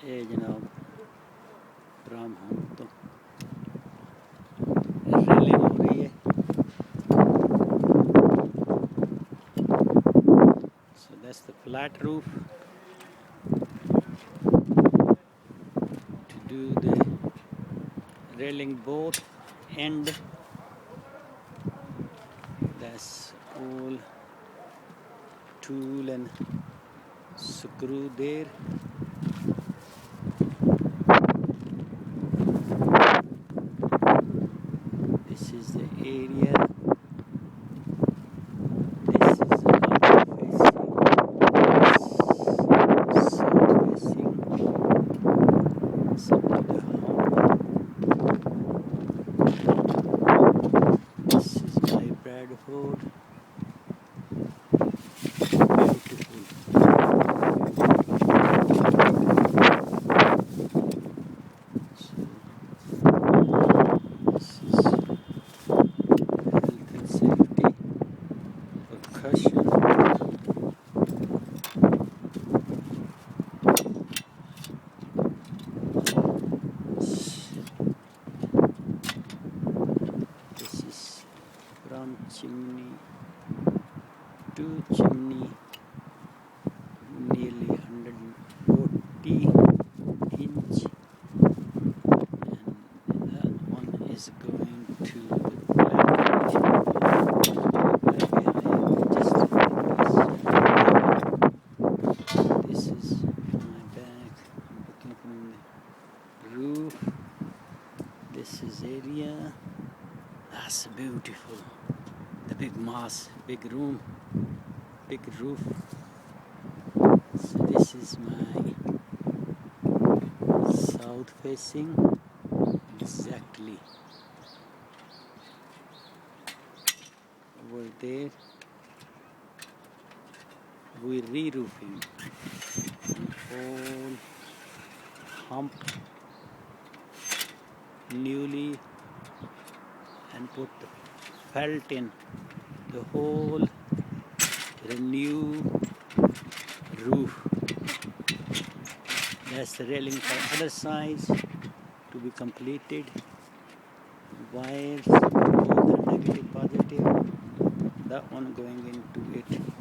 ये जनाब राम हम तो रेलिंग हो रही है। So that's the flat roof. To do the railing both end, that's all tool and screw there. This is the area. This is the north facing, south facing. It's up to the home. This is my Bradford. Beautiful. This is health and safety precaution. This is from chimney to chimney, nearly 140 inch, and that one is going to the This is my back. I'm looking from the roof. This is area. That's beautiful. The big mass, big room, big roof. So this is my south facing, exactly over there. We're re-roofing whole hump newly and put the felt in the whole renew roof. That's the railing for other sides to be completed. Wires, both are negative, positive. That one going into it.